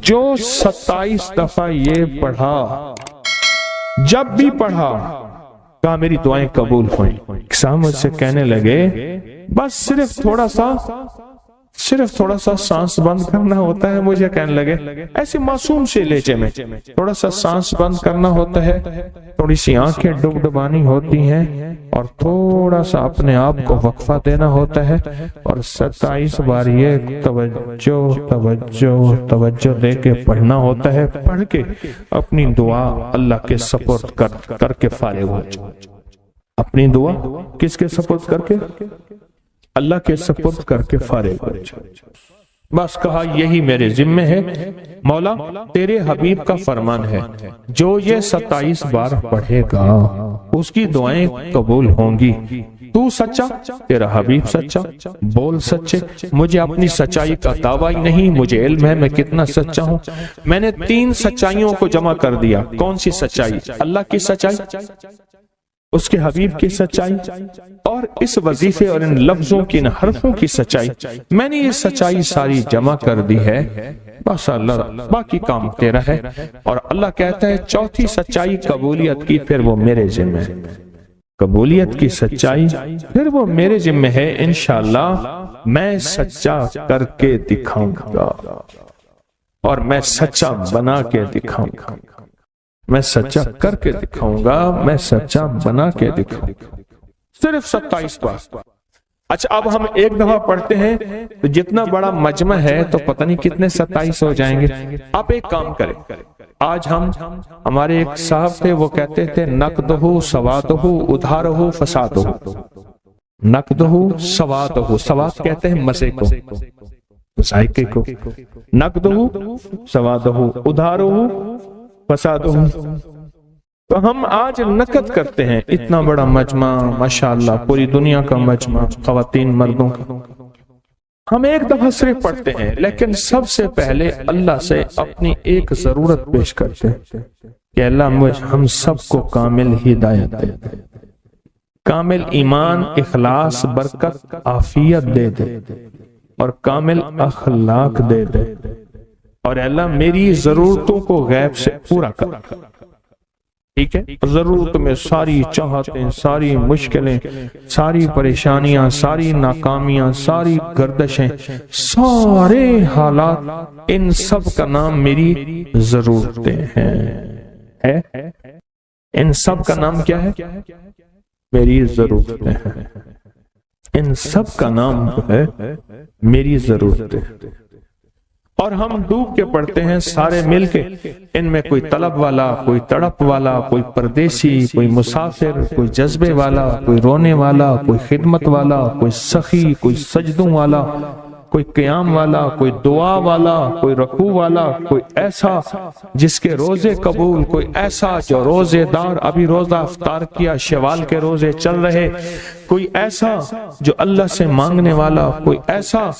جو 27 دفعہ یہ پڑھا، جب بھی پڑھا کہا میری دعائیں قبول ہوئیں۔ صاحب مجھ سے کہنے لگے بس صرف تھوڑا سا سانس بند کرنا ہوتا ہے، مجھے کہنے لگے ایسے معصوم سے لہجے میں، تھوڑا سا سانس بند کرنا ہوتا ہے، تھوڑی سی آنکھیں ڈبڈبانی ہوتی ہیں اور تھوڑا سا اپنے آپ کو وقفہ دینا ہوتا ہے، اور 27 بار یہ توجہ دے کے پڑھنا ہوتا ہے۔ پڑھ کے اپنی دعا اللہ کے سپرد کر کے فارغ ہو جائے۔ اپنی دعا کس کے سپرد کر کے؟ اللہ کے سپرد کر کے فارغ ہو جائے۔ بس کہا یہی میرے ذمہ ہے مولا، تیرے حبیب کا فرمان ہے جو یہ 27 بار پڑھے گا اس کی دعائیں قبول ہوں گی۔ تو سچا، تیرا حبیب سچا، بول سچے۔ مجھے اپنی سچائی کا دعویٰ ہی نہیں، مجھے علم ہے میں کتنا سچا ہوں۔ میں نے 3 سچائیوں کو جمع کر دیا۔ کون سی سچائی؟ اللہ کی سچائی، اس کے حبیب کی سچائی، اور اس وظیفے اور ان لفظوں کی، ان حرفوں کی سچائی۔ میں نے یہ سچائی ساری جمع کر دی ہے، بس اللہ باقی کام تیرا ہے۔ اور اللہ کہتا ہے چوتھی سچائی قبولیت کی، پھر وہ میرے ذمہ ہے۔ قبولیت کی سچائی پھر وہ میرے ذمہ ہے، انشاءاللہ میں سچا کر کے دکھاؤں گا، اور میں سچا بنا کے دکھاؤں گا، میں سچا کر کے دکھاؤں گا، میں سچا بنا کے دکھاؤں گا۔ صرف 27 بار۔ اچھا اب ہم ایک دفعہ پڑھتے ہیں تو جتنا بڑا مجمع ہے تو پتہ نہیں کتنے 27 ہو جائیں گے۔ آپ ایک کام کریں، آج ہمارے ایک صاحب تھے، وہ کہتے تھے نقدہ سوادہ ادھارہ فسادہ۔ نقدہ سوادہ، سواد کہتے ہیں مزے کو، ذائقے کو۔ نقدہ سوادہ ادھارہ فسادہ۔ تو ہم آج نقد کرتے ہیں اتنا بڑا مجمع، ماشاءاللہ پوری دنیا کا مجمع، خواتین مردوں کا۔ ہم ایک دفعہ صرف پڑھتے ہیں، لیکن سب سے پہلے اللہ سے اپنی ایک ضرورت پیش کرتے ہیں کہ اللہ ہم سب کو کامل ہدایت دے دے، کامل ایمان، اخلاص، برکت، عافیت دے دے، اور کامل اخلاق دے دے، اور اللہ میری ضرورتوں کو غیب سے پورا کر۔ ٹھیک ہے، ضرورت میں ساری چاہتیں، ساری مشکلیں، ساری پریشانیاں، ساری ناکامیاں، ساری گردشیں، سارے حالات، ان سب کا نام میری ضرورتیں ہیں۔ ان سب کا نام کیا ہے؟ میری ضرورتیں ہیں۔ ان سب کا نام جو ہے میری ضرورتیں۔ اور ہم ڈوب کے پڑھتے ہیں سارے مل کے، ان میں کوئی طلب والا، کوئی تڑپ والا، کوئی پردیسی، کوئی مسافر، کوئی جذبے والا، کوئی رونے والا، کوئی خدمت والا، کوئی سخی، کوئی سجدوں والا، کوئی قیام والا، کوئی دعا والا، کوئی رکوع والا، کوئی ایسا جس کے روزے قبول، کوئی ایسا جو روزے دار، ابھی روزہ افطار کیا، شوال کے روزے چل رہے، کوئی ایسا جو اللہ سے مانگنے والا، کوئی ایسا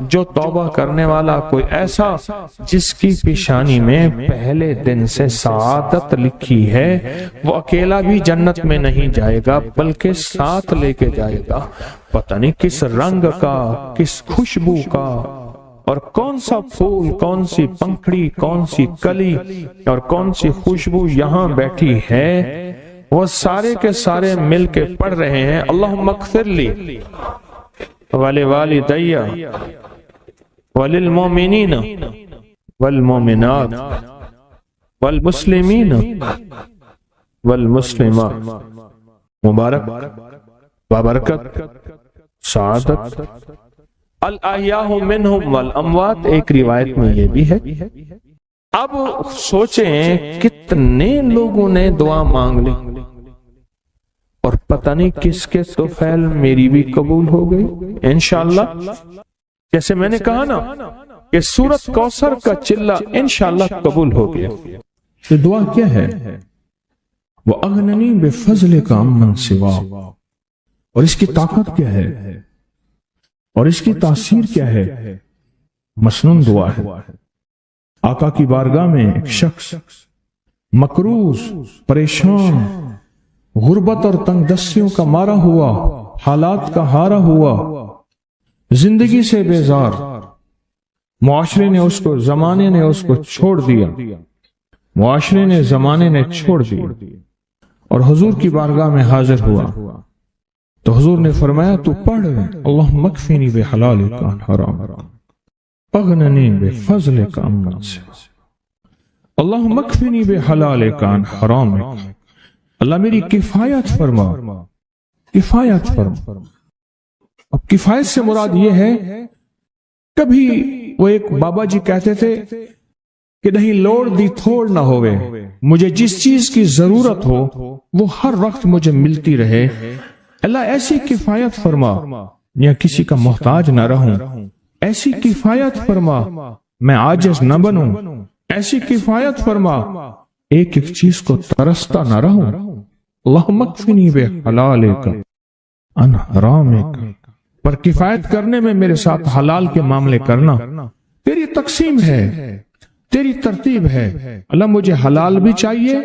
جو توبہ کرنے والا، کوئی ایسا جس کی پیشانی میں پہلے دن سے سعادت لکھی ہے، وہ اکیلا بھی جنت میں نہیں جائے گا بلکہ ساتھ لے کے جائے گا، پتہ نہیں کس رنگ کا، کس خوشبو کا، اور کون سا پھول، کون سی پنکھڑی، کون سی کلی اور کون سی خوشبو یہاں بیٹھی ہے، وہ سارے کے سارے مل کے پڑھ رہے ہیں اللہم اغفر لی ولوالدی وللمؤمنین والمؤمنات والمسلمین والمسلمات۔ مبارک، بابرکت، سعادت، الاحیاء منہم والاموات، ایک روایت میں یہ بھی ہے۔ اب سوچیں کتنے لوگوں نے دعا مانگ لی اور پتہ نہیں کس کے طفیل میری بھی قبول ہو گئی انشاءاللہ۔ جیسے میں نے کہا نا کہ سورۃ کوثر کا چلہ انشاءاللہ قبول ہو گیا۔ یہ دعا کیا ہے؟ وَأَغْنَنِي بِفَضْلِكَ عَمَّنْ سِوَاكَ، اور اس کی طاقت کیا ہے اور اس کی تاثیر کیا ہے؟ مسنون دعا ہے۔ آقا کی بارگاہ میں ایک شخص مقروض، پریشان، غربت اور تنگ دستیوں کا مارا ہوا، حالات کا ہارا ہوا، زندگی سے بیزار، معاشرے نے اس کو، زمانے نے اس کو چھوڑ دیا، معاشرے نے، زمانے نے چھوڑ دیا، اور حضور کی بارگاہ میں حاضر ہوا تو حضور نے فرمایا تو پڑھ اللہم اکفنی بحلالک عن حرام اغننی بفضلک عمن سواک، اللہم اکفنی بحلالک عن حرامک، اللہ میری کفایت فرما، کفایت فرما۔ اب کفایت سے مراد یہ ہے، کبھی وہ ایک بابا جی کہتے تھے کہ نہیں لوڑ دی تھوڑ نہ ہوئے، مجھے جس چیز کی ضرورت ہو وہ ہر وقت مجھے ملتی رہے، اللہ ایسی کفایت فرما، یا کسی کا محتاج نہ رہوں، ایسی کفایت فرما میں عاجز نہ بنوں، ایسی کفایت فرما ایک ایک چیز کو ترستا نہ رہوں، اللہم اکفنی بحلالک عن حرامک، پر کفایت کرنے میں میرے ساتھ حلال کے معاملے کرنا تیری تقسیم ہے، تیری ترتیب ہے، اللہ مجھے حلال بھی چاہیے،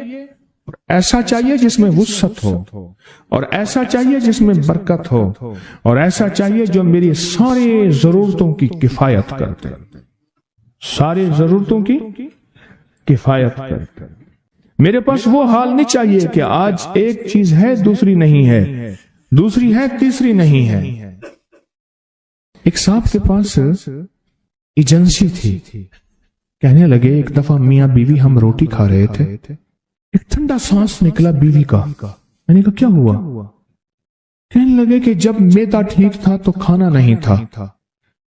اور ایسا چاہیے جس میں وسعت ہو، اور ایسا چاہیے جس میں برکت ہو، اور ایسا چاہیے جو میری ساری ضرورتوں کی کفایت کرتے، ساری ضرورتوں کی کفایت کرتے۔ میرے پاس وہ حال نہیں چاہیے کہ آج ایک چیز ہے دوسری نہیں ہے، دوسری ہے تیسری نہیں ہے۔ ایک صاحب کے پاس ایجنسی تھی، کہنے لگے ایک دفعہ میاں بیوی ہم روٹی کھا رہے تھے، ایک ٹھنڈا سانس نکلا بیوی کا، میں نے کہا کیا ہوا؟ کہنے لگے کہ جب میدا ٹھیک تھا تو کھانا نہیں تھا،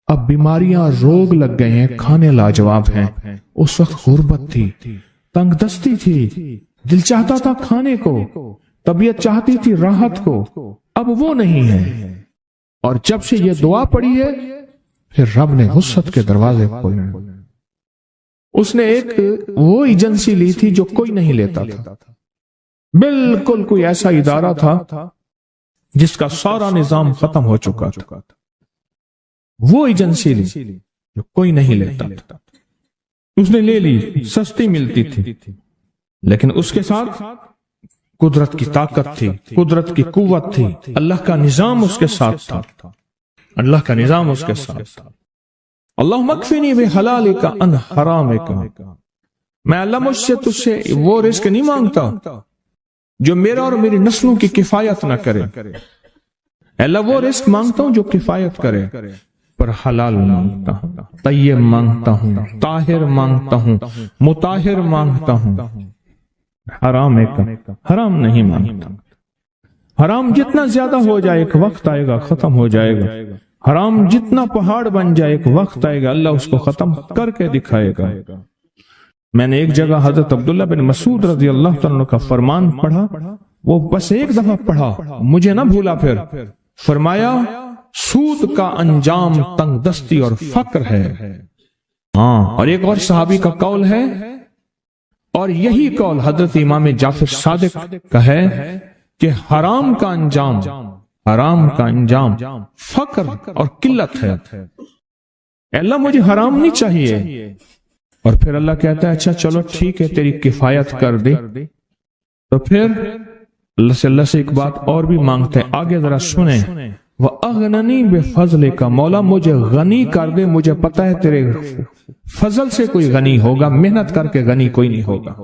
اب بیماریاں روگ لگ گئے ہیں، کھانے لاجواب ہیں، اس وقت غربت تھی، تنگ دستی تھی، دل چاہتا تھا کھانے کو، طبیعت چاہتی تھی راحت کو، اب وہ نہیں ہے، اور جب سے یہ دعا پڑی ہے پھر رب نے وسعت کے دروازے کھولے۔ اس نے ایک وہ ایجنسی لی تھی جو کوئی نہیں لیتا تھا، بالکل کوئی ایسا ادارہ تھا جس کا سارا نظام ختم ہو چکا تھا، وہ ایجنسی لی جو کوئی نہیں لیتا تھا، اس نے لے لی، سستی ملتی تھی، لیکن اس کے ساتھ قدرت کی طاقت تھی، قدرت کی قوت تھی، اللہ کا نظام اس کے ساتھ تھا، اللہ کا نظام اس کے ساتھ تھا۔ اللہم اکفنی بحلالک عن حرامک، میں اللہ مجھ سے تجھ سے وہ رزق نہیں مانگتا جو میرا اور میری نسلوں کی کفایت نہ کرے، اللہ وہ رزق مانگتا ہوں جو کفایت کرے، پر حلال مانگتا ہوں، طیب مانگتا ہوں، طاہر مانگتا ہوں، مطہر مانگتا ہوں، حرام حرام نہیں مانگتا۔ حرام جتنا زیادہ ہو جائے ایک وقت آئے گا ختم ہو جائے گا، حرام جتنا پہاڑ بن جائے ایک وقت آئے گا اللہ اس کو ختم کر کے دکھائے گا۔ میں نے ایک جگہ حضرت عبداللہ بن مسعود رضی اللہ تعالیٰ کا فرمان پڑھا، وہ بس ایک دفعہ پڑھا، مجھے نہ بھولا، پھر فرمایا سود کا انجام تنگ دستی اور فقر ہے۔ ہاں، اور ایک اور صحابی کا قول ہے، اور یہی قول حضرت امام جعفر صادق کا ہے کہ حرام کا انجام، حرام کا انجام فقر اور قلت ہے۔ اللہ مجھے حرام نہیں چاہیے، اور پھر اللہ کہتا ہے اچھا چلو ٹھیک ہے تیری کفایت کر دے، تو پھر اللہ سے ایک بات اور بھی مانگتے ہیں، آگے ذرا سنیں، وَأَغْنَنِي بِفَضْلِكَ، مولا مجھے غنی کر دے، مجھے پتا ہے تیرے فضل سے کوئی غنی ہوگا، محنت کر کے غنی کوئی نہیں ہوگا۔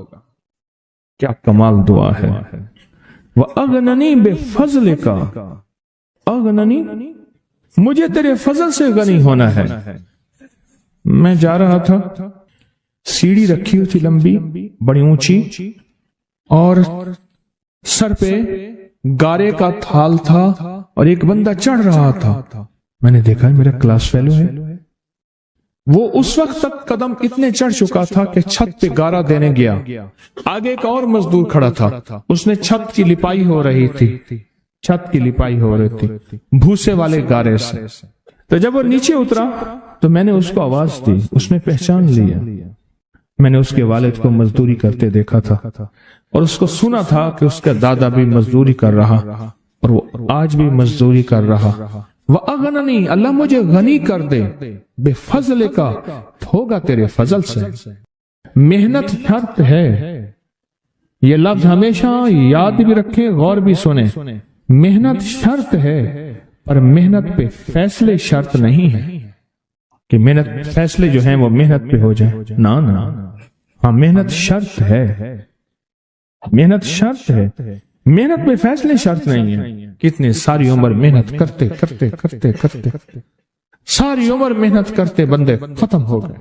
کیا کمال دعا ہے، وَأَغْنَنِي بِفَضْلِكَ، اغننی، مجھے تیرے فضل سے غنی ہونا ہے۔ میں جا رہا تھا، سیڑھی رکھی ہوئی تھی لمبی بڑی اونچی، اور سر پہ گارے کا تھال تھا اور ایک بندہ چڑھ رہا تھا، میں نے دیکھا میرا کلاس فیلو ہے، وہ اس وقت تک قدم اتنے چڑھ چکا تھا کہ چھت پہ گارا دینے گیا، آگے ایک اور مزدور کھڑا تھا، اس نے چھت کی لپائی ہو رہی تھی، چھت کی لپائی ہو رہی تھی بھوسے والے گارے سے، تو جب وہ نیچے اترا تو میں نے اس کو آواز دی، اس نے پہچان لیا، میں نے اس کے والد کو مزدوری کرتے دیکھا تھا، اور اس کو سنا تھا کہ اس کا دادا بھی مزدوری کر رہا اور وہ آج بھی مزدوری کر رہا۔ وَأَغْنَنِي، اللہ مجھے غنی کر دے، بِفَضْلِكَ، ہوگا تیرے فضل سے۔ محنت شرط ہے، یہ لفظ ہمیشہ یاد بھی رکھیں، غور بھی سنیں، محنت شرط ہے پر محنت پہ فیصلے شرط نہیں ہے۔ کہ محنت فیصلے جو ہیں وہ محنت پہ ہو جائے، نہ ہاں محنت شرط ہے، محنت شرط ہے، محنت میں فیصلے شرط نہیں ہے۔ کتنے ساری عمر محنت کرتے کرتے کرتے کرتے ساری عمر محنت کرتے بندے ختم ہو گئے۔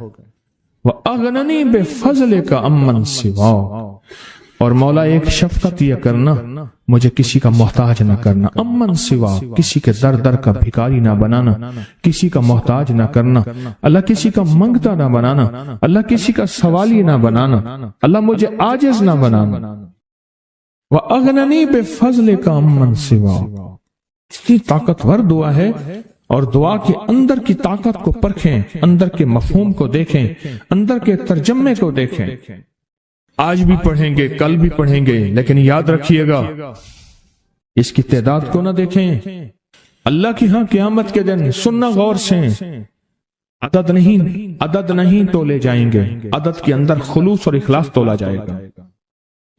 وَأَغْنَنِي بِفَضْلِكَ عَمَّنْ سِوَاكَ، اور مولا ایک شفقت یہ کرنا، مجھے کسی کا محتاج نہ کرنا، امن سوا، کسی کے در در کا بھکاری نہ بنانا، کسی کا محتاج نہ کرنا، اللہ کسی کا منگتا نہ بنانا، اللہ کسی کا سوالی نہ بنانا، اللہ مجھے عاجز نہ بنانا۔ وَأَغْنَنِي بِفَضْلِكَ عَمَّنْ سِوَاكَ، اتنی طاقتور دعا ہے، اور دعا کے اندر کی طاقت کو پرکھیں، اندر کے مفہوم کو دیکھیں، اندر کے ترجمے کو دیکھیں۔ آج بھی پڑھیں گے، کل بھی پڑھیں گے، لیکن یاد رکھیے گا اس کی تعداد کو نہ دیکھیں۔ اللہ کی ہاں قیامت کے دن سننا غور سے، عدد نہیں تولے جائیں گے، عدد کے اندر خلوص اور اخلاص تولا جائے گا۔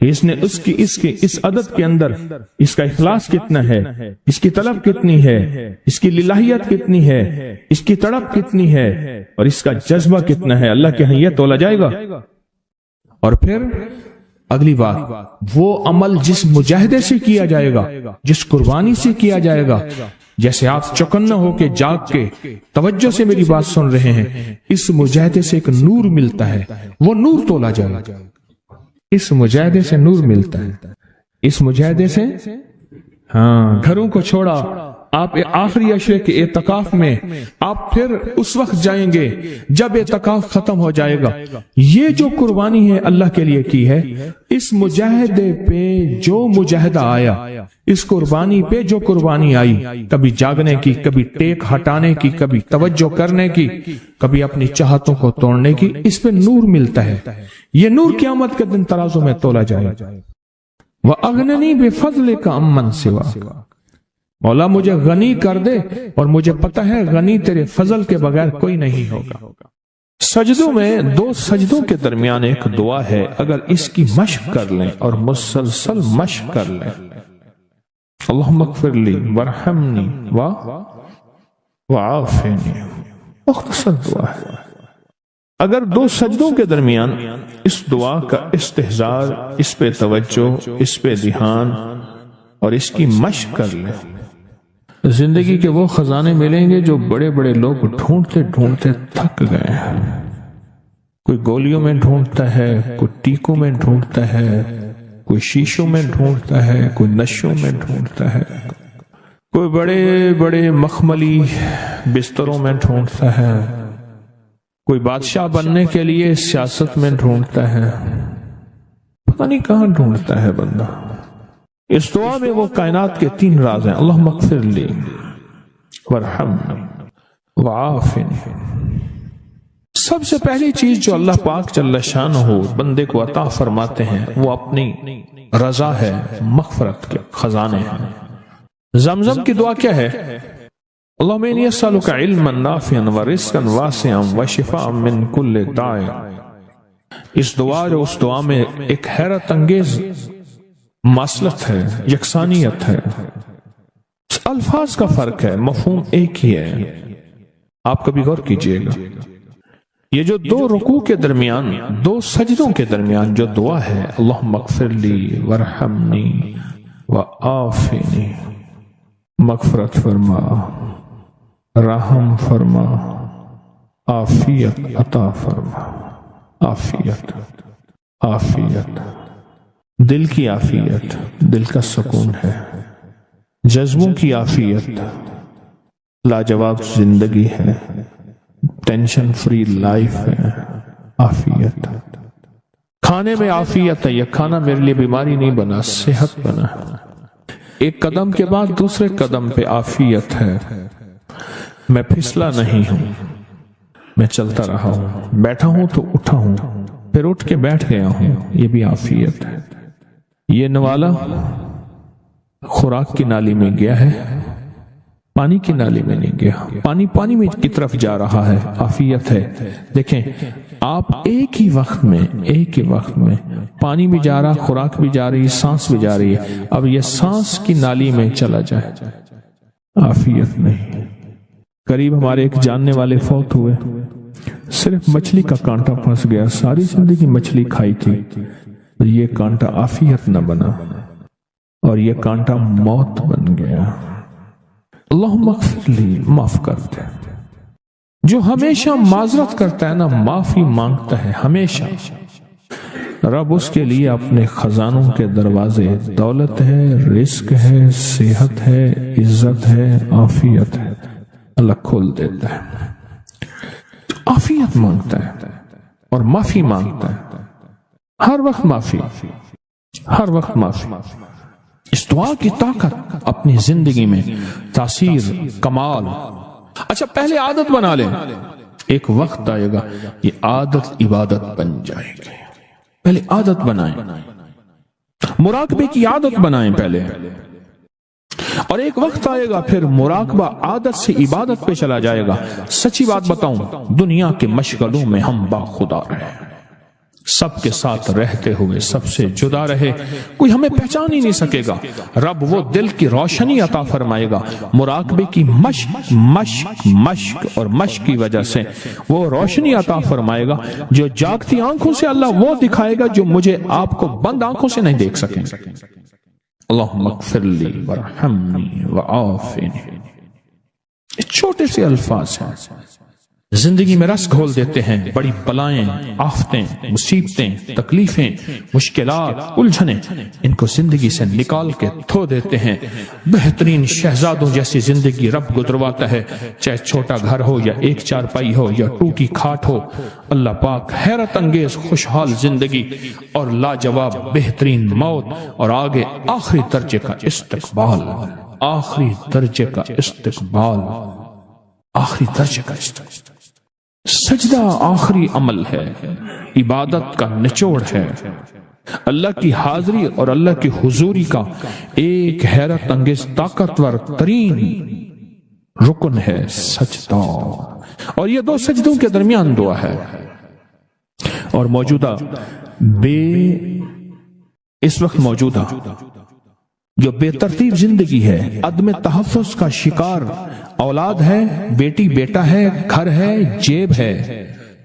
اس نے اس عدد کے اندر اس کا اخلاص کتنا ہے، اس کی طلب کتنی ہے، اس کی للہیت کتنی ہے، اس کی تڑپ کتنی ہے، اور اس کا جذبہ کتنا ہے، اللہ کے ہاں یہ تولا جائے گا۔ اور پھر اگلی بات، وہ عمل جس مجاہدے سے کیا جائے گا، جس قربانی سے کیا جائے گا، جیسے آپ چوکنا ہو کے جاگ کے توجہ سے میری بات سن رہے ہیں، اس مجاہدے سے ایک نور ملتا ہے، وہ نور تولا جائے گا۔ اس مجاہدے سے نور ملتا ہے، اس مجاہدے سے ہاں گھروں کو چھوڑا، آپ آخری عشرے کے اعتکاف میں آپ پھر اس وقت جائیں گے جب اعتکاف ختم ہو جائے گا۔ یہ جو قربانی ہے اللہ کے لیے کی ہے، اس مجاہدے پہ جو مجاہدہ آیا، اس قربانی پہ جو قربانی آئی، کبھی جاگنے کی، کبھی ٹیک ہٹانے کی، کبھی توجہ کرنے کی، کبھی اپنی چاہتوں کو توڑنے کی، اس پہ نور ملتا ہے۔ یہ نور قیامت کے دن ترازو میں تولا جائے۔ وَأَغْنَنِي بِفَضْلِكَ عَمَّنْ سِوَاكَ، مولا مجھے غنی کر دے، اور مجھے پتہ ہے غنی تیرے فضل کے بغیر کوئی نہیں ہوگا۔ سجدوں میں، دو سجدوں کے درمیان ایک دعا ہے، اگر اس کی مشق کر لیں اور مسلسل مشق کر لیں، اللہم اغفر لی وارحمنی وعافنی، مختصر دعا ہے۔ اگر دو سجدوں کے درمیان اس دعا کا استحضار، اس پہ توجہ، اس پہ دھیان اور اس کی مشق کر لیں، زندگی کے وہ خزانے ملیں گے جو بڑے بڑے لوگ ڈھونڈتے ڈھونڈتے تھک گئے ہیں۔ کوئی گولیوں میں ڈھونڈتا ہے، کوئی ٹیکوں میں ڈھونڈتا ہے، کوئی شیشوں میں ڈھونڈتا ہے، کوئی نشوں میں ڈھونڈتا ہے، کوئی بڑے بڑے مخملی بستروں میں ڈھونڈتا ہے، کوئی بادشاہ بننے کے لیے سیاست میں ڈھونڈتا ہے، پتہ نہیں کہاں ڈھونڈتا ہے بندہ۔ اس دعا میں وہ کائنات کے تین راز ہیں، اللہم اغفر لی وارحمنی وعافنی۔ سب سے پہلی چیز جو اللہ پاک جل شانہ بندے کو عطا فرماتے ہیں وہ اپنی رضا ہے، مغفرت کے خزانے ہیں۔ زمزم کی دعا کیا ہے؟ اللہم انی اسألک علما نافعا ورزقا واسعا وشفاء من کل داء۔ اس دعا جو اس دعا میں ایک حیرت انگیز ماصلت ہے، یکسانیت ہے، الفاظ کا فرق ہے، مفہوم ایک ہی ہے۔ آپ کبھی غور کیجئے گا، یہ جو دو رکوع کے درمیان، دو سجدوں کے درمیان جو دعا ہے، اللہم اغفر لی وارحمنی وعافنی، مغفرت فرما، رحم فرما، عافیت عطا فرما، عافیت عافیت، دل کی عافیت، دل کا سکون ہے، جذبوں کی عافیت، لاجواب زندگی ہے، ٹینشن فری لائف ہے، عافیت۔ کھانے میں عافیت ہے، یہ کھانا میرے لیے بیماری نہیں بنا، صحت بنا۔ ایک قدم کے بعد دوسرے قدم پہ عافیت ہے، میں پھسلا نہیں ہوں، میں چلتا رہا ہوں، بیٹھا ہوں تو اٹھا ہوں، پھر اٹھ کے بیٹھ گیا ہوں، یہ بھی عافیت ہے۔ یہ نوالا خوراک کی نالی میں گیا ہے، پانی کی نالی میں نہیں گیا، پانی میں کی طرف جا رہا ہے، عافیت ہے۔ دیکھیں آپ ایک ہی وقت میں پانی بھی جا رہا، خوراک بھی جا رہی، سانس بھی جا رہی ہے، اب یہ سانس کی نالی میں چلا جائے، عافیت نہیں۔ قریب ہمارے ایک جاننے والے فوت ہوئے، صرف مچھلی کا کانٹا پھنس گیا، ساری زندگی مچھلی کھائی تھی، یہ کانٹا عافیت نہ بنا اور یہ کانٹا موت بن گیا۔ اللہم اغفر لی، معاف کر دے۔ جو ہمیشہ معذرت کرتا ہے نا، معافی مانگتا ہے ہمیشہ، رب اس کے لیے اپنے خزانوں کے دروازے، دولت ہے، رزق ہے، صحت ہے، عزت ہے، عافیت ہے، اللہ کھول دیتا ہے۔ عافیت مانگتا ہے اور معافی مانگتا ہے، ہر وقت معافی، ہر وقت معافی۔ اس دعا کی طاقت اپنی زندگی میں تاثیر، کمال۔ اچھا پہلے عادت بنا لیں، ایک وقت آئے گا یہ عادت عبادت بن جائے گی۔ پہلے عادت بنائیں، مراقبے کی عادت بنائیں پہلے، اور ایک وقت آئے گا پھر مراقبہ عادت سے عبادت پہ چلا جائے گا۔ سچی بات بتاؤں، دنیا کے مشغلوں میں ہم باخدا رہے، سب کے ساتھ رہتے ہوئے سب سے جدا رہے، کوئی ہمیں پہچان ہی نہیں سکے گا۔ رب وہ دل کی روشنی عطا فرمائے گا، مراقبے کی مشق مشق مشق اور مشق کی وجہ سے وہ روشنی عطا فرمائے گا جو جاگتی آنکھوں سے اللہ وہ دکھائے گا جو مجھے آپ کو بند آنکھوں سے نہیں دیکھ سکیں۔ اللہم اغفر لی ورحمنی وعافنی، یہ چھوٹے سے الفاظ ہیں، زندگی میں رس گھول دیتے ہیں۔ بڑی بلائیں، آفتیں، مصیبتیں، تکلیفیں، مشکلات، الجھنیں، ان کو زندگی سے نکال کے دھو دیتے ہیں۔ بہترین شہزادوں جیسی زندگی رب گزرواتا ہے، چاہے چھوٹا گھر ہو یا ایک چارپائی ہو یا ٹوٹی کھاٹ ہو۔ اللہ پاک حیرت انگیز خوشحال زندگی اور لاجواب بہترین موت، اور آگے آخری درجے کا استقبال، آخری درجے کا استقبال، آخری درجے کا استقبال۔ سجدہ آخری عمل ہے، عبادت کا نچوڑ ہے، اللہ کی حاضری اور اللہ کی حضوری کا ایک حیرت انگیز طاقتور ترین رکن ہے سجدہ، اور یہ دو سجدوں کے درمیان دعا ہے۔ اور موجودہ اس وقت موجودہ جو بے ترتیب زندگی ہے، عدم تحفظ کا شکار، اولاد ہے، بیٹی بیٹا ہے، گھر ہے، جیب ہے،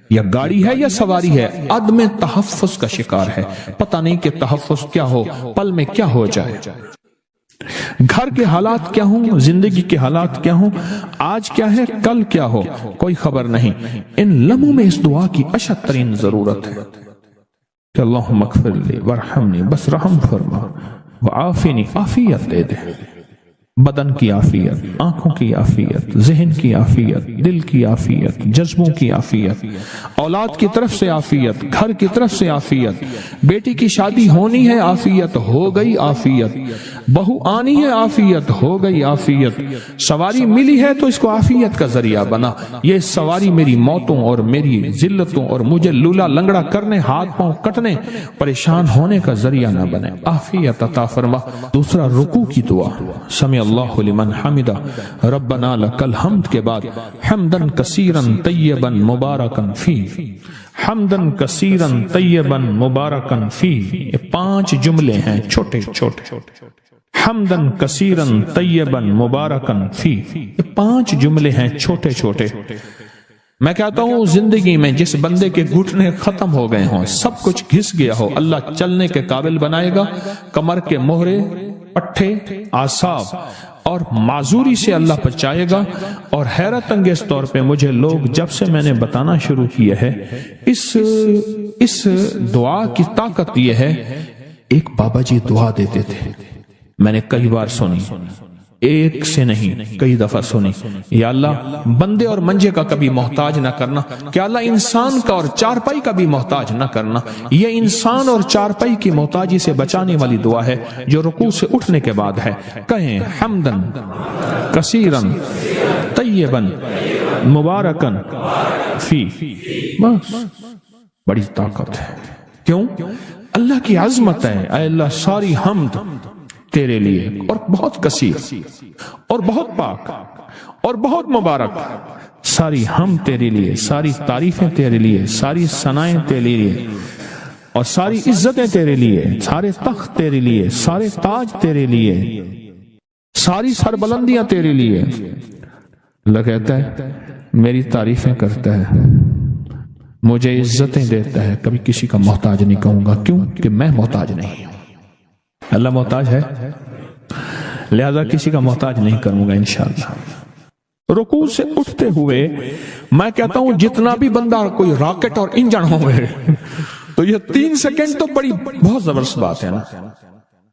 یا گاڑی ہے یا سواری ہے، عدم تحفظ کا شکار ہے، پتہ نہیں کہ تحفظ کیا ہو، پل میں کیا ہو جائے، گھر کے حالات کیا ہوں، زندگی کے حالات کیا ہوں، آج کیا ہے، کل کیا ہو، کوئی خبر نہیں۔ ان لمحوں میں اس دعا کی اشد ترین ضرورت ہے کہ اللہم اغفر لی ورحمنی، بس رحم فرما، وعافنی، عافیت دے دے، بدن کی عافیت، آنکھوں کی عافیت، ذہن کی عافیت، دل کی عافیت، جذبوں کی عافیت، اولاد کی طرف سے عافیت، گھر کی طرف سے عافیت، بیٹی کی شادی ہونی ہے، عافیت ہو گئی، عافیت، بہو آنی ہے، عافیت ہو گئی، عافیت، سواری ملی ہے تو اس کو عافیت کا ذریعہ بنا، یہ سواری میری موتوں اور میری ذلتوں اور مجھے لولا لنگڑا کرنے، ہاتھ پاؤں کٹنے، پریشان ہونے کا ذریعہ نہ بنے، عافیت عطا فرما۔ دوسرا رکوع کی دعا، سمع اللہ لمن حمدہ، ربنا لک الحمد کے بعد حمدن کثیرن طیبن مبارکن فی، حمدن کثیرن طیبن مبارکن فی، یہ 5 جملے ہیں چھوٹے چھوٹے، حمدن کثیرن طیبن مبارکن فی، یہ 5 جملے ہیں چھوٹے چھوٹے۔ میں کہتا ہوں زندگی میں جس بندے کے گھٹنے ختم ہو گئے ہوں، سب کچھ گھس گیا ہو، اللہ چلنے کے قابل بنائے گا، کمر کے مہرے، پٹھے، اعصاب اور معذوری سے اللہ بچائے گا۔ اور حیرت انگیز طور پہ مجھے لوگ جب سے میں نے بتانا شروع کیا ہے، اس دعا کی طاقت یہ ہے، ایک بابا جی دعا دیتے تھے، میں نے کئی بار سنی، ایک سے نہیں کئی دفعہ سنی، یا اللہ بندے اور منجے کا کبھی محتاج نہ کرنا، کہ اللہ انسان کا اور چارپائی کا بھی محتاج نہ کرنا۔ یہ انسان اور چارپائی کی محتاجی سے بچانے والی دعا ہے جو رکوع سے اٹھنے کے بعد ہے۔ کہیں حمدن کثیرن طیبن مبارکن فی، بس بڑی طاقت ہے۔ کیوں؟ اللہ کی عظمت ہے، اے اللہ ساری حمد تیرے لیے، اور بہت کثیر اور بہت پاک اور بہت مبارک، ساری ہم تیرے لیے، ساری تعریفیں تیرے لیے، ساری ثنائیں تیرے لیے، اور ساری عزتیں تیرے لیے، سارے تخت تیرے لیے، سارے تاج تیرے لیے، ساری سربلندیاں تیرے لیے، اللہ کہتا ہے میری تعریفیں کرتا ہے، مجھے عزتیں دیتا ہے، کبھی کسی کا محتاج نہیں کہوں گا، کیوں کہ میں محتاج نہیں ہوں۔ اللہ محتاج ہے، لہذا کسی کا محتاج نہیں کروں گا انشاءاللہ۔ رکوع سے اٹھتے ہوئے میں کہتا ہوں جتنا بھی بندہ کوئی راکٹ اور انجن ہوئے تو یہ 3 سیکنڈ تو بہت زبردست بات ہے نا،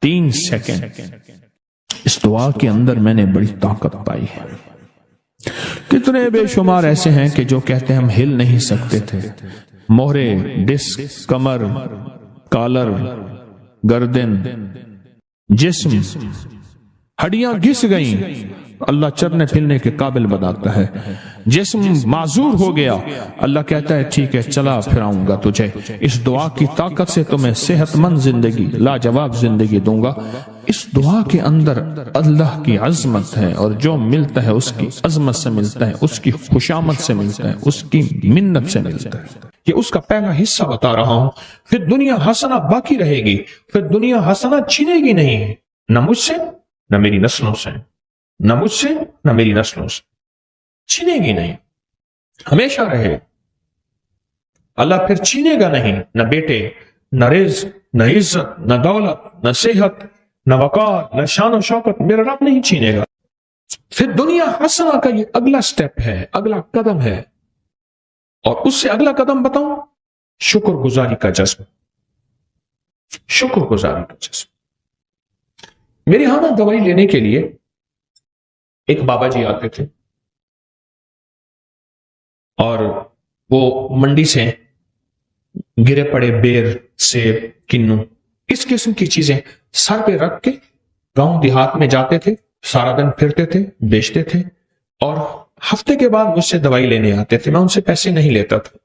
3 سیکنڈ اس دعا کے اندر میں نے بڑی طاقت پائی ہے۔ کتنے بے شمار ایسے ہیں کہ جو کہتے ہیں ہم ہل نہیں سکتے تھے، مہرے، ڈسک، کمر، کالر، گردن، جسم، ہڈیاں گھس گئیں، اللہ چلنے پھرنے کے قابل بناتا ہے۔ جسم معذور ہو گیا، اللہ کہتا ہے ٹھیک ہے چلا پھراؤں گا تجھے، اس دعا کی طاقت سے تمہیں صحت مند زندگی، لاجواب زندگی دوں گا۔ اس دعا کے اندر اللہ کی عظمت ہے، اور جو ملتا ہے اس کی عظمت سے ملتا ہے، اس کی خوشامد سے ملتا ہے، اس کی منت سے ملتا ہے۔ یہ اس کا پہلا حصہ بتا رہا ہوں۔ پھر دنیا حسنہ باقی رہے گی، پھر دنیا حسنہ چھینے گی نہیں، نہ مجھ سے نہ میری نسلوں سے، نہ مجھ سے نہ میری نسلوں سے، چھینے گی نہیں، ہمیشہ رہے۔ اللہ پھر چھینے گا نہیں، نہ بیٹے، نہ رزق، نہ عزت، نہ دولت، نہ صحت، نہ وقار، نہ شان و شوکت، میرا رب نہیں چھینے گا۔ پھر دنیا حسنہ کا یہ اگلا سٹیپ ہے، اگلا قدم ہے، اور اس سے اگلا قدم بتاؤں، شکر گزاری کا جذبہ، شکر گزاری کا جذبہ۔ میرے ہاں نا دوائی لینے کے لیے ایک بابا جی آتے تھے، اور وہ منڈی سے گرے پڑے بیر، سیب، کنو، اس قسم کی چیزیں سر پہ رکھ کے گاؤں دیہات میں جاتے تھے، سارا دن پھرتے تھے، بیچتے تھے، اور ہفتے کے بعد مجھ سے دوائی لینے آتے تھے۔ میں ان سے پیسے نہیں لیتا تھا۔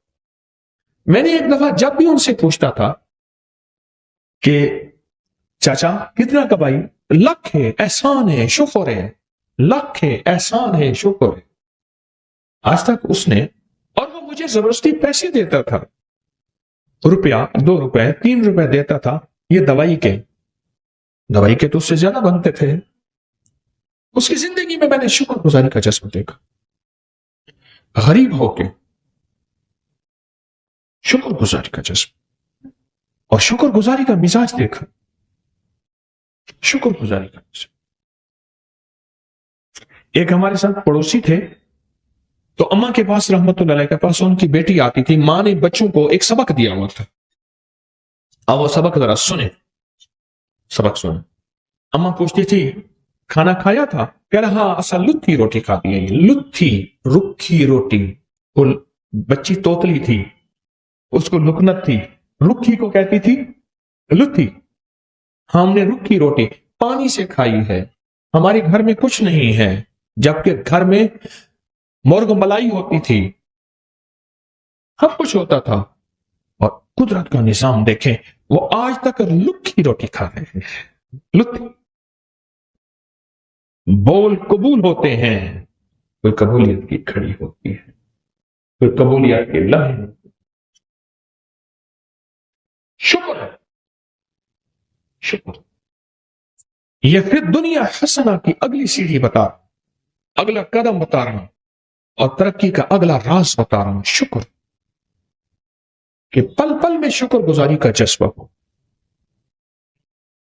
میں نے ایک دفعہ جب بھی ان سے پوچھتا تھا کہ چاچا کتنا کا بھائی، لکھ ہے، احسان ہے، شکر ہے، لکھ ہے، احسان ہے، شکر ہے، آج تک اس نے، اور وہ مجھے زبردستی پیسے دیتا تھا، روپیہ، 2 روپے، 3 روپے دیتا تھا، یہ دوائی کے تو اس سے زیادہ بنتے تھے۔ اس کی زندگی میں نے شکر گزاری کا جذبہ دیکھا، غریب ہو کے شکر گزاری کا جذبہ، اور شکر گزاری کا مزاج دیکھا، شکر گزاری کا مزاج۔ ایک ہمارے ساتھ پڑوسی تھے، تو اماں کے پاس رحمت اللہ علیہ کے پاس ان کی بیٹی آتی تھی، ماں نے بچوں کو ایک سبق دیا ہوا تھا، اب وہ سبق ذرا سنیں، سبق سنیں۔ اماں پوچھتی تھی کھانا کھایا تھا؟ کہہ رہا ہاں اصل لتھی روٹی کھاتی ہے، لتھی، رکھی روٹی۔ وہ بچی توتلی تھی، اس کو لکنت تھی، رکھی کو کہتی تھی لتھی۔ ہم نے رکھی روٹی پانی سے کھائی ہے، ہمارے گھر میں کچھ نہیں ہے، جبکہ گھر میں مرغ ملائی ہوتی تھی، سب کچھ ہوتا تھا، اور قدرت کا نظام دیکھیں، وہ آج تک لکھی روٹی کھا رہے ہیں۔ لتھی بول قبول ہوتے ہیں، کوئی قبولیت کی کھڑی ہوتی ہے، کوئی قبولیت کے لمحے۔ شکر ہے، شکر۔ یہ پھر دنیا حسنہ کی اگلی سیڑھی بتا رہا، اگلا قدم بتا رہا، اور ترقی کا اگلا راز بتا رہا ہوں، شکر، کہ پل پل میں شکر گزاری کا جذبہ ہو۔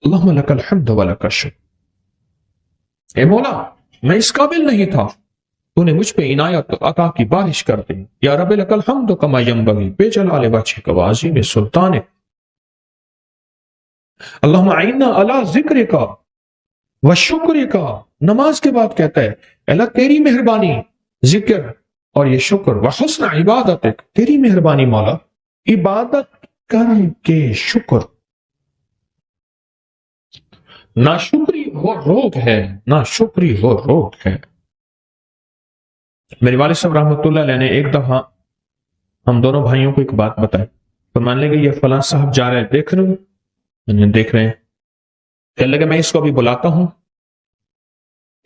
اللہم لک الحمد ولک الشکر۔ اے مولا، میں اس قابل نہیں تھا، تو نے مجھ پہ عنایت عطا کی بارش کر دی۔ یا رب لک الحمد کما ینبغی بجلال وجہک وعظیم سلطانک۔ اللہم اعنا علی ذکرک وشکرک۔ نماز کے بعد کہتا ہے اللہ تیری مہربانی، ذکر اور یہ شکر، وحسن عبادتک، تیری مہربانی مولا، عبادت کر کے شکر۔ ناشکری وہ روگ ہے، ناشکری وہ روگ ہے۔ میرے والد صاحب رحمۃ اللہ علیہ نے ایک دفعہ ہم دونوں بھائیوں کو ایک بات بتائی، فرمانے لگے یہ فلاں صاحب جا رہے ہیں، دیکھ رہے ہیں؟ دیکھ رہے ہیں۔ کہنے لگے میں اس کو ابھی بلاتا ہوں،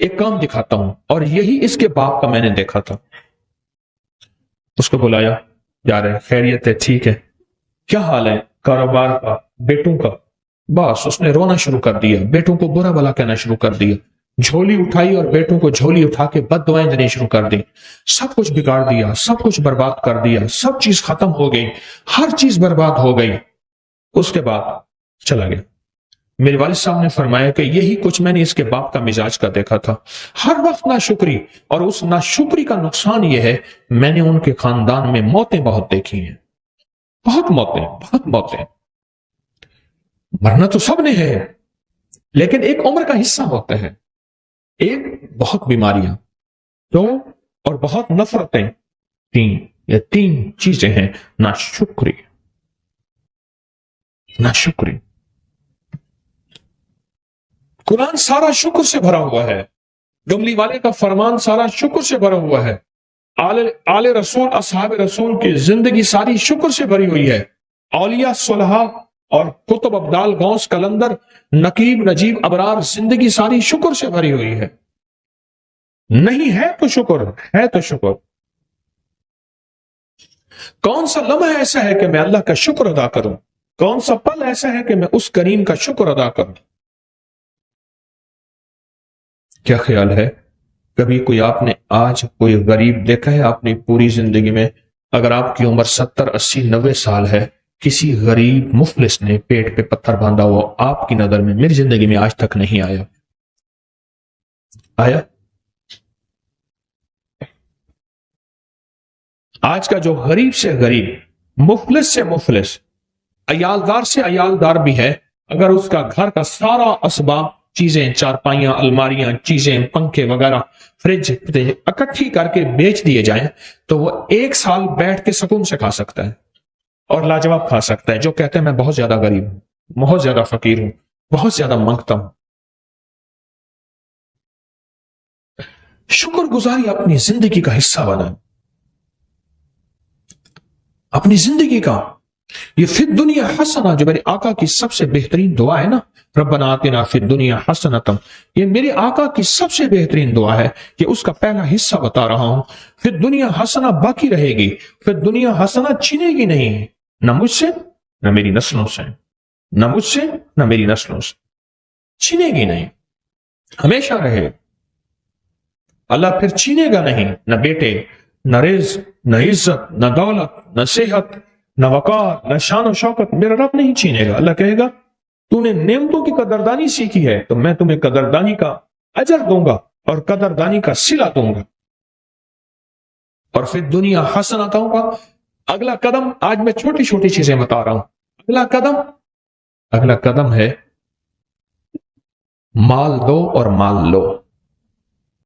ایک کام دکھاتا ہوں، اور یہی اس کے باپ کا میں نے دیکھا تھا۔ اس کو بلایا، جا رہے ہیں، خیریت ہے، ٹھیک ہے، کیا حال ہے؟ کاروبار کا، بیٹوں کا۔ بس اس نے رونا شروع کر دیا، بیٹوں کو برا بھلا کہنا شروع کر دیا، جھولی اٹھائی اور بیٹوں کو جھولی اٹھا کے بد دعائیں دینی شروع کر دی، سب کچھ بگاڑ دیا، سب کچھ برباد کر دیا، سب چیز ختم ہو گئی، ہر چیز برباد ہو گئی۔ اس کے بعد چلا گیا۔ میرے والد صاحب نے فرمایا کہ یہی کچھ میں نے اس کے باپ کا مزاج کا دیکھا تھا، ہر وقت ناشکری، اور اس ناشکری کا نقصان یہ ہے میں نے ان کے خاندان میں موتیں بہت دیکھی ہیں، بہت موتیں۔ مرنا تو سب نے ہے، لیکن ایک عمر کا حصہ ہوتا ہے، ایک بہت بیماریاں، دو اور بہت نفرتیں، تین چیزیں ہیں، ناشکری۔ قرآن سارا شکر سے بھرا ہوا ہے، ڈملی والے کا فرمان سارا شکر سے بھرا ہوا ہے، آل رسول اصحاب رسول کی زندگی ساری شکر سے بھری ہوئی ہے، اولیاء صلحاء اور قطب ابدال غوث کلندر نقیب نجیب ابرار زندگی ساری شکر سے بھری ہوئی ہے۔ نہیں ہے تو شکر، ہے تو شکر۔ کون سا لمحہ ایسا ہے کہ میں اللہ کا شکر ادا کروں؟ کون سا پل ایسا ہے کہ میں اس کریم کا شکر ادا کروں؟ کیا خیال ہے کبھی کوئی آپ نے آج کوئی غریب دیکھا ہے اپنی پوری زندگی میں؟ اگر آپ کی عمر 70 80 90 سال ہے، کسی غریب مفلس نے پیٹ پہ پتھر باندھا ہوا آپ کی نظر میں میری زندگی میں آج تک نہیں آیا؟ آج کا جو غریب سے غریب، مفلس سے مفلس، عیالدار سے عیالدار بھی ہے، اگر اس کا گھر کا سارا اسباب، چیزیں، چارپائیاں، الماریاں، چیزیں، پنکھے وغیرہ، فریج اکٹھی کر کے بیچ دیے جائیں تو وہ 1 سال بیٹھ کے سکون سے کھا سکتا ہے اور لاجواب کھا سکتا ہے، جو کہتے ہیں میں بہت زیادہ غریب ہوں، بہت زیادہ فقیر ہوں، بہت زیادہ مانگتا ہوں۔ شکر گزاری اپنی زندگی کا حصہ بنا، اپنی زندگی کا۔ یہ فی الدنیا حسنہ جو میرے آقا کی سب سے بہترین دعا ہے نا، ربنا آتنا فی الدنیا حسنۃ، یہ میرے آقا کی سب سے بہترین دعا ہے کہ اس کا پہلا حصہ بتا رہا ہوں۔ فی الدنیا حسنہ باقی رہے گی، فی الدنیا حسنہ چھینے گی نہیں، نہ مجھ سے نہ میری نسلوں سے، نہ مجھ سے نہ میری نسلوں سے، چھینے گی نہیں، ہمیشہ رہے۔ اللہ پھر چھینے گا نہیں، نہ بیٹے، نہ رزق، نہ عزت، نہ دولت، نہ صحت، نہ وقار، نہ شان و شوکت، میرا رب نہیں چھینے گا۔ اللہ کہے گا تو نے نعمتوں کی قدردانی سیکھی ہے تو میں تمہیں قدردانی کا اجر دوں گا اور قدردانی کا صلہ دوں گا، اور پھر دنیا حسنہ دوں گا۔ اگلا قدم، آج میں چھوٹی چھوٹی چیزیں بتا رہا ہوں، اگلا قدم ہے مال دو اور مال لو۔